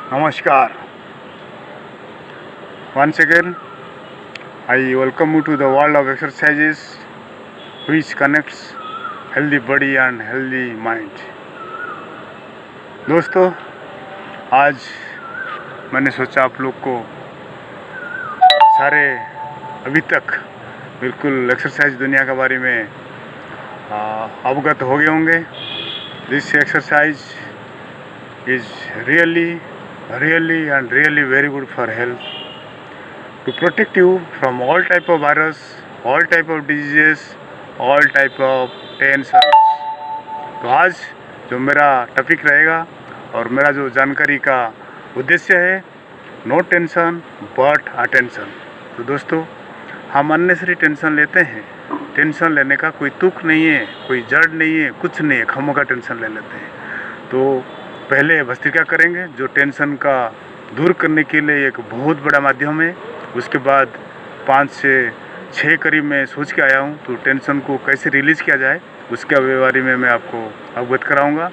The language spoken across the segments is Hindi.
Namaskar. Once again, I welcome you to the world of exercises which connects healthy body and healthy mind. दोस्तों, आज मैंने सोचा आप लोग को सारे अभी तक बिल्कुल एक्सरसाइज दुनिया के बारे में अवगत हो गए होंगे. This exercise is really very good for health to protect you from all type of virus, all type of diseases, all type of tensions. तो आज जो मेरा टॉपिक रहेगा और मेरा जो जानकारी का उद्देश्य है, नो टेंशन बट अटेंशन. तो दोस्तों, हम अननेसरी टेंशन लेते हैं. टेंशन लेने का कोई तुक नहीं है, कोई जड़ नहीं है, कुछ नहीं है, खामों का टेंशन ले लेते हैं. तो पहले भस्त्रिका करेंगे जो टेंशन का दूर करने के लिए एक बहुत बड़ा माध्यम है. उसके बाद 5 से 6 करीब मैं सोच के आया हूँ, तो टेंशन को कैसे रिलीज़ किया जाए उसके बारे में मैं आपको अवगत कराऊँगा,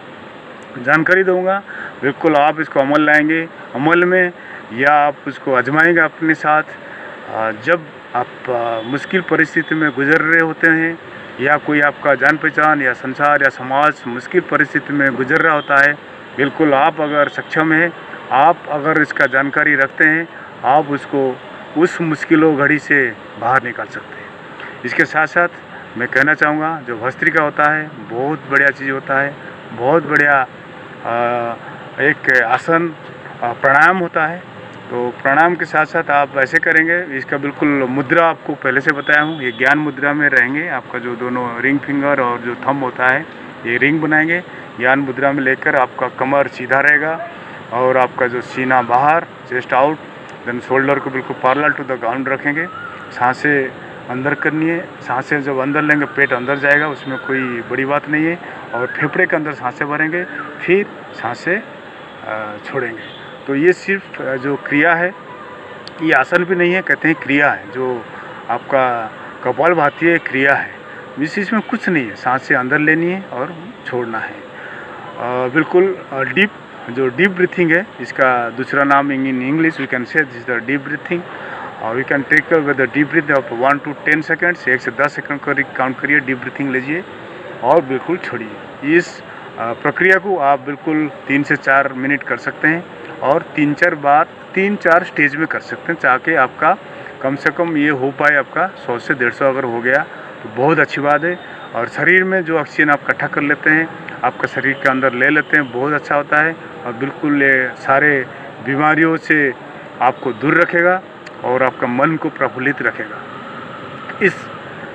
जानकारी दूँगा. बिल्कुल आप इसको अमल लाएंगे, अमल में या आप उसको आजमाएंगे अपने साथ. जब आप मुश्किल परिस्थिति में गुजर रहे होते हैं या कोई आपका जान पहचान या संसार या समाज मुश्किल परिस्थिति में गुजर रहा होता है, बिल्कुल आप अगर सक्षम हैं, आप अगर इसका जानकारी रखते हैं, आप उसको उस मुश्किलों घड़ी से बाहर निकाल सकते हैं. इसके साथ साथ मैं कहना चाहूँगा, जो भस्त्रिका होता है बहुत बढ़िया चीज़ होता है, बहुत बढ़िया एक आसन प्राणायाम होता है. तो प्राणायाम के साथ साथ आप ऐसे करेंगे, इसका बिल्कुल मुद्रा आपको पहले से बताया हूँ, ये ज्ञान मुद्रा में रहेंगे. आपका जो दोनों रिंग फिंगर और जो थंब होता है, ये रिंग बनाएंगे. ज्ञान मुद्रा में लेकर आपका कमर सीधा रहेगा और आपका जो सीना बाहर, चेस्ट आउट, देन शोल्डर को बिल्कुल पैरेलल टू द ग्राउंड रखेंगे. सांसें अंदर करनी है. सांसें जब अंदर लेंगे पेट अंदर जाएगा, उसमें कोई बड़ी बात नहीं है. और फेफड़े के अंदर सांसें भरेंगे, फिर सांसें छोड़ेंगे. तो ये सिर्फ जो क्रिया है, ये आसन भी नहीं है, कहते हैं क्रिया है. जो आपका कपालभाति क्रिया है, इसमें कुछ नहीं है. सांसें अंदर लेनी है और छोड़ना है. बिल्कुल जो डीप ब्रीथिंग है, इसका दूसरा नाम in English we can say this the deep breathing. और we can take with the deep breath of 1 to 10 seconds. 1 से 10 सेकंड काउंट करिए, डीप ब्रीथिंग लीजिए और बिल्कुल छोड़िए. इस प्रक्रिया को आप बिल्कुल 3 से 4 मिनट कर सकते हैं और 3-4 बार 3-4 स्टेज में कर सकते हैं, ताकि आपका कम से कम ये हो पाए. आपका 100 से 150 अगर हो गया तो बहुत अच्छी बात है. और शरीर में जो ऑक्सीजन आप इकट्ठा कर लेते हैं, आपका शरीर के अंदर ले लेते हैं, बहुत अच्छा होता है. और बिल्कुल ये सारे बीमारियों से आपको दूर रखेगा और आपका मन को प्रफुल्लित रखेगा. इस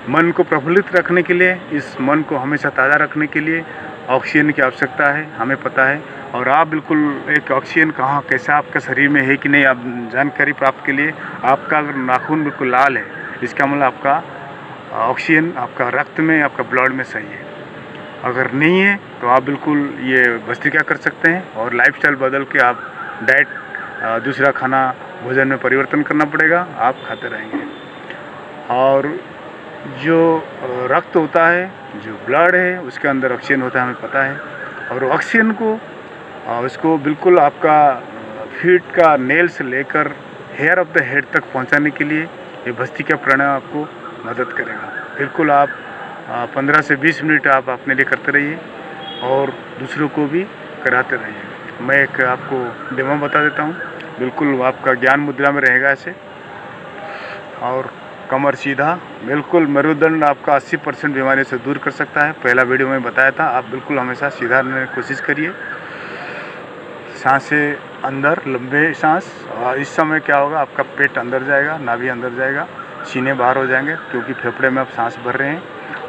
मन को प्रफुल्लित रखने के लिए, इस मन को हमेशा ताज़ा रखने के लिए ऑक्सीजन की आवश्यकता है, हमें पता है. और आप बिल्कुल एक ऑक्सीजन कहाँ कैसा आपके शरीर में है कि नहीं, आप जानकारी प्राप्त के लिए आपका अगर नाखून बिल्कुल लाल है, इसका मतलब आपका ऑक्सीजन आपका रक्त में, आपका ब्लड में सही है. अगर नहीं है तो आप बिल्कुल ये भस्त्रिका कर सकते हैं. और लाइफस्टाइल बदल के आप डाइट, दूसरा खाना भोजन में परिवर्तन करना पड़ेगा, आप खाते रहेंगे. और जो रक्त होता है, जो ब्लड है, उसके अंदर ऑक्सीजन होता है, हमें पता है. और ऑक्सीजन को उसको बिल्कुल आपका फीट का नेल से लेकर हेयर ऑफ द हेड तक पहुंचाने के लिए ये भस्त्रिका प्राणायाम आपको मदद करेगा. बिल्कुल आप 15 से 20 मिनट आप अपने लिए करते रहिए और दूसरों को भी कराते रहिए. मैं एक आपको डेमो बता देता हूँ. बिल्कुल आपका ज्ञान मुद्रा में रहेगा ऐसे, और कमर सीधा. बिल्कुल मेरुदंड आपका 80% बीमारी से दूर कर सकता है. पहला वीडियो में बताया था. आप बिल्कुल हमेशा सीधा रहने की कोशिश करिए. सांसें अंदर, लंबे सांस. और इस समय क्या होगा, आपका पेट अंदर जाएगा, नाभि अंदर जाएगा, सीने बाहर हो जाएंगे, क्योंकि फेफड़े में आप सांस भर रहे हैं.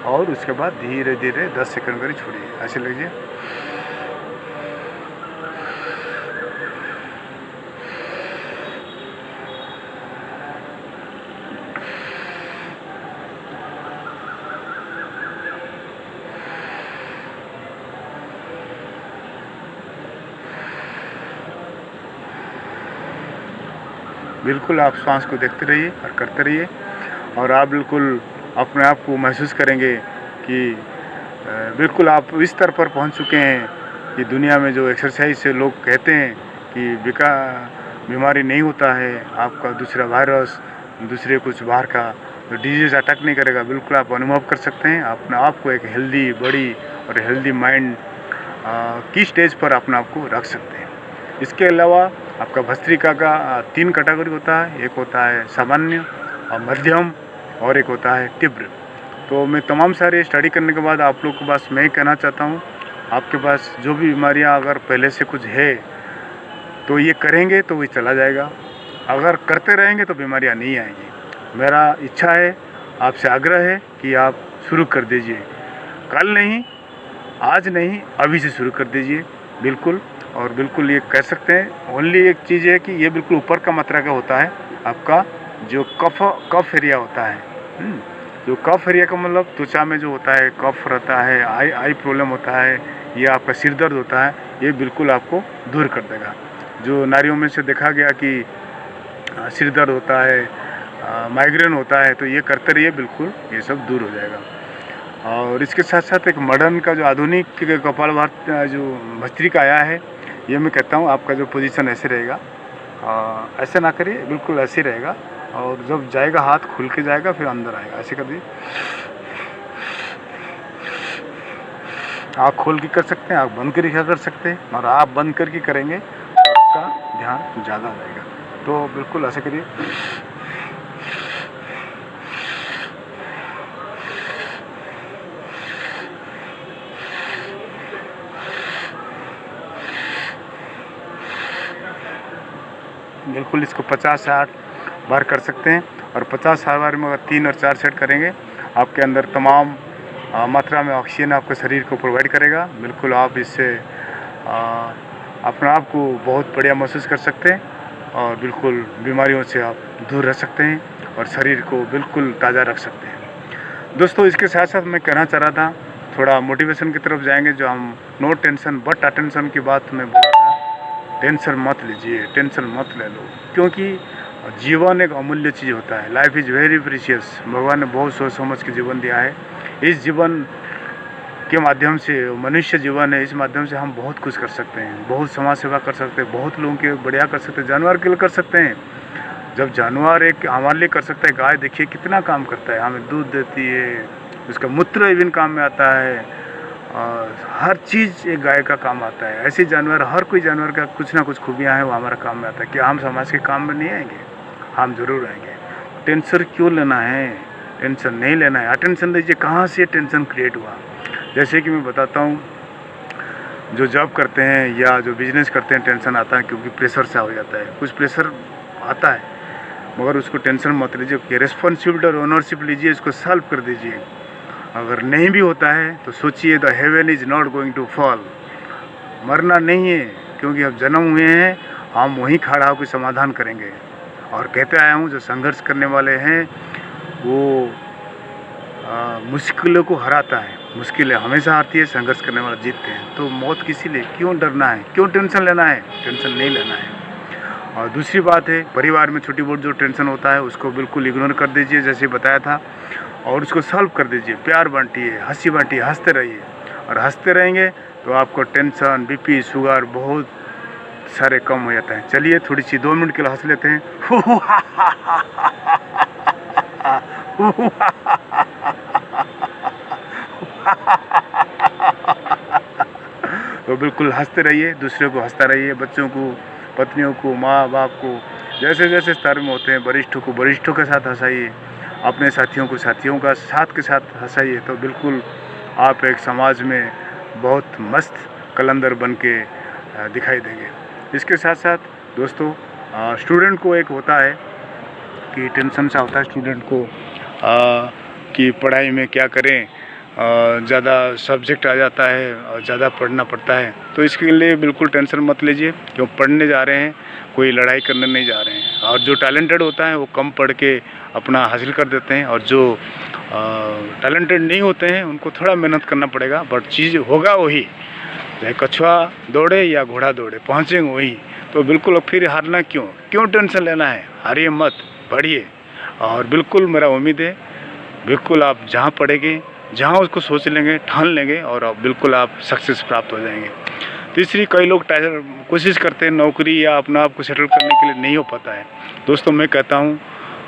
और उसके बाद धीरे धीरे 10 सेकंड करी छोड़िए. ऐसे लीजिए. बिल्कुल आप श्वास को देखते रहिए और करते रहिए. और आप बिल्कुल अपने आप को महसूस करेंगे कि बिल्कुल आप इस स्तर पर पहुंच चुके हैं कि दुनिया में जो एक्सरसाइज से लोग कहते हैं कि बीमारी नहीं होता है, आपका दूसरा वायरस, दूसरे कुछ बाहर का तो डिजीज़ अटैक नहीं करेगा। बिल्कुल आप अनुभव कर सकते हैं अपने आप को एक हेल्दी बॉडी और हेल्दी माइंड की स्टेज पर अपने आप को रख सकते हैं। इसके अलावा आपका भस्त्रिका का 3 कैटेगरी होता है, एक होता है सामान्य और मध्यम और एक होता है तीव्र। तो मैं तमाम सारे स्टडी करने के बाद आप लोग के पास मैं कहना चाहता हूँ, आपके पास जो भी बीमारियाँ अगर पहले से कुछ है तो ये करेंगे तो वो चला जाएगा, अगर करते रहेंगे तो बीमारियाँ नहीं आएंगी। मेरा इच्छा है, आपसे आग्रह है कि आप शुरू कर दीजिए, कल नहीं, आज नहीं, अभी से शुरू कर दीजिए बिल्कुल। और बिल्कुल ये कह सकते हैं, ओनली एक चीज़ है कि ये बिल्कुल ऊपर का मात्रा का होता है, आपका जो कफ एरिया होता है। जो कफ एरिया का मतलब त्वचा में जो होता है, कफ रहता है, आई प्रॉब्लम होता है, या आपका सिर दर्द होता है, ये बिल्कुल आपको दूर कर देगा। जो नारियों में से देखा गया कि सिर दर्द होता है, माइग्रेन होता है, तो ये करते रहिए, बिल्कुल ये सब दूर हो जाएगा। और इसके साथ साथ एक मॉडर्न का जो आधुनिक कपालभाति जो भस्त्रिका आया है, ये मैं कहता हूँ आपका जो पोजीशन ऐसे रहेगा, ऐसे ना करिए, बिल्कुल ऐसे रहेगा। और जब जाएगा हाथ खुल के जाएगा, फिर अंदर आएगा, ऐसे कर दीजिए। आँख खोल के कर सकते हैं, आँख बंद करके कर सकते हैं, और आप बंद करके करेंगे तो आपका ध्यान ज़्यादा रहेगा। तो बिल्कुल ऐसे करिए। बिल्कुल इसको 50-60 बार कर सकते हैं, और 50-60 बार में अगर 3 और 4 सेट करेंगे, आपके अंदर तमाम मात्रा में ऑक्सीजन आपके शरीर को प्रोवाइड करेगा। बिल्कुल आप इससे अपने आप को बहुत बढ़िया महसूस कर सकते हैं, और बिल्कुल बीमारियों से आप दूर रह सकते हैं, और शरीर को बिल्कुल ताज़ा रख सकते हैं। दोस्तों, इसके साथ साथ मैं कहना चाह रहा था, थोड़ा मोटिवेशन की तरफ जाएंगे। जो हम नो टेंशन बट अटेंशन की बात में बोला था, टेंशन मत लीजिए, टेंशन मत ले लो, क्योंकि जीवन एक अमूल्य चीज़ होता है। Life is very precious. भगवान ने बहुत सोच समझ के जीवन दिया है। इस जीवन के माध्यम से, मनुष्य जीवन है, इस माध्यम से हम बहुत कुछ कर सकते हैं, बहुत समाज सेवा कर सकते हैं, बहुत लोगों के बढ़िया कर सकते हैं, जानवर के लिए कर सकते हैं। जब जानवर एक हमारे लिए कर सकता है, गाय देखिए कितना काम करता है, हमें दूध देती है, उसका मूत्र इवन काम में आता है, और हर चीज़ एक गाय का काम आता है। ऐसे जानवर, हर कोई जानवर का कुछ ना कुछ खूबियाँ हैं, वो हमारा काम में आता है। क्या हम समाज के काम में नहीं आएंगे? हम ज़रूर आएंगे। टेंशन क्यों लेना है? टेंशन नहीं लेना है, अटेंशन लीजिए। कहाँ से टेंशन क्रिएट हुआ? जैसे कि मैं बताता हूँ, जो जॉब करते हैं या जो बिजनेस करते हैं, टेंशन आता है क्योंकि प्रेशर सा हो जाता है, कुछ प्रेशर आता है, मगर उसको टेंशन मत लीजिए। रिस्पॉन्सिबिलिटी और ओनरशिप लीजिए, इसको सॉल्व कर दीजिए। अगर नहीं भी होता है तो सोचिए, the heaven is not going to fall. मरना नहीं है, क्योंकि अब जन्म हुए हैं, हम वहीं खड़ा होकर समाधान करेंगे। और कहते आया हूँ, जो संघर्ष करने वाले हैं वो मुश्किलों को हराता है। मुश्किलें हमेशा हारती है, संघर्ष करने वाले जीतते हैं। तो मौत किसी लिए क्यों डरना है, क्यों टेंशन लेना है? टेंशन नहीं लेना है। और दूसरी बात है, परिवार में छोटी बहुत जो टेंशन होता है उसको बिल्कुल इग्नोर कर दीजिए, जैसे बताया था, और उसको सॉल्व कर दीजिए। प्यार बांटिए, हंसी बांटिए, हंसते रहिए, और हंसते रहेंगे तो आपको टेंशन, बीपी, शुगर बहुत सारे कम हो जाते हैं। चलिए थोड़ी सी 2 मिनट के लिए हंस लेते हैं। तो बिल्कुल हंसते रहिए, दूसरों को हंसता रहिए, बच्चों को, पत्नियों को, माँ बाप को, जैसे जैसे स्तर में होते हैं, वरिष्ठों को वरिष्ठों के साथ हंसाइए, अपने साथियों को साथियों का साथ के साथ हंसाइए। तो बिल्कुल आप एक समाज में बहुत मस्त कलंदर बन के दिखाई देंगे। इसके साथ साथ दोस्तों, स्टूडेंट को एक होता है कि टेंशन सा होता है स्टूडेंट को कि पढ़ाई में क्या करें, ज़्यादा सब्जेक्ट आ जाता है और ज़्यादा पढ़ना पड़ता है। तो इसके लिए बिल्कुल टेंशन मत लीजिए, क्यों पढ़ने जा रहे हैं, कोई लड़ाई करने नहीं जा रहे हैं। और जो टैलेंटेड होता है वो कम पढ़ के अपना हासिल कर देते हैं, और जो टैलेंटेड नहीं होते हैं उनको थोड़ा मेहनत करना पड़ेगा, बट चीज़ होगा वही। चाहे कछुआ दौड़े या घोड़ा दौड़े, पहुँचेंगे वही। तो बिल्कुल फिर हारना क्यों टेंशन लेना है? हारिए मत, पढ़िए। और बिल्कुल मेरा उम्मीद है, बिल्कुल आप जहाँ पढ़ेंगे, जहाँ उसको सोच लेंगे, ठान लेंगे, और बिल्कुल आप सक्सेस प्राप्त हो जाएंगे। तीसरी, कई लोग कोशिश करते हैं नौकरी या अपना आप को सेटल करने के लिए, नहीं हो पाता है। दोस्तों मैं कहता हूँ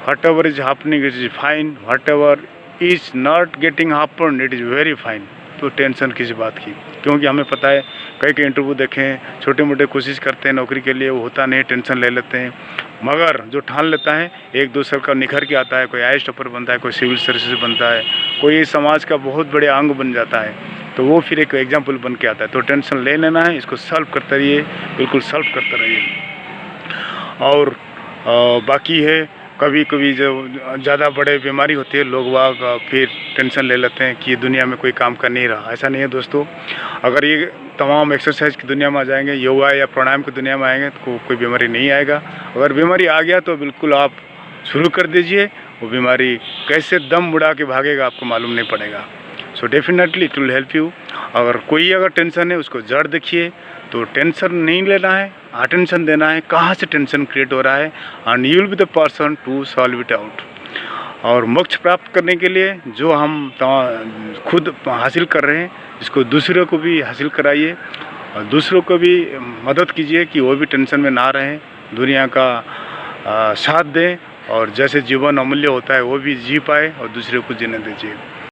whatever is happening it is fine, whatever is not getting happened it is very fine। तो टेंशन किसी बात की, क्योंकि हमें पता है कई इंटरव्यू देखे हैं, छोटे मोटे कोशिश करते हैं नौकरी के लिए, वो होता नहीं, टेंशन ले लेते हैं। मगर जो ठान लेता है एक दूसरे का निखर के आता है, कोई आई टॉपर बनता है, कोई सिविल सर्विस बनता है, कोई समाज का बहुत बड़े अंग बन जाता है, तो वो फिर एक एग्जाम्पल बन के आता है। तो टेंशन ले लेना है, इसको सॉल्व करते रहिए, बिल्कुल सॉल्व करते रहिए। और बाकी है कभी कभी जो ज़्यादा बड़े बीमारी होती है, लोग वाग फिर टेंशन ले लेते हैं कि दुनिया में कोई काम कर नहीं रहा। ऐसा नहीं है दोस्तों, अगर ये तमाम एक्सरसाइज की दुनिया में आ जाएंगे, योगा या प्राणायाम की दुनिया में आएंगे तो कोई बीमारी नहीं आएगा। अगर बीमारी आ गया तो बिल्कुल आप शुरू कर दीजिए, वो बीमारी कैसे दम उड़ा के भागेगा आपको मालूम नहीं पड़ेगा। So definitely it will help you. अगर टेंशन है उसको जड़ देखिए, तो टेंशन नहीं लेना है, अटेंशन देना है, कहाँ से टेंशन क्रिएट हो रहा है, and you will be the person to solve it out. और मोक्ष प्राप्त करने के लिए जो हम खुद हासिल कर रहे हैं, इसको दूसरों को भी हासिल कराइए और दूसरों को भी मदद कीजिए कि वो भी टेंशन में ना रहें, दुनिया का साथ दें और जैसे जीवन अमूल्य होता है वो भी जी पाए और दूसरे को जीने दीजिए।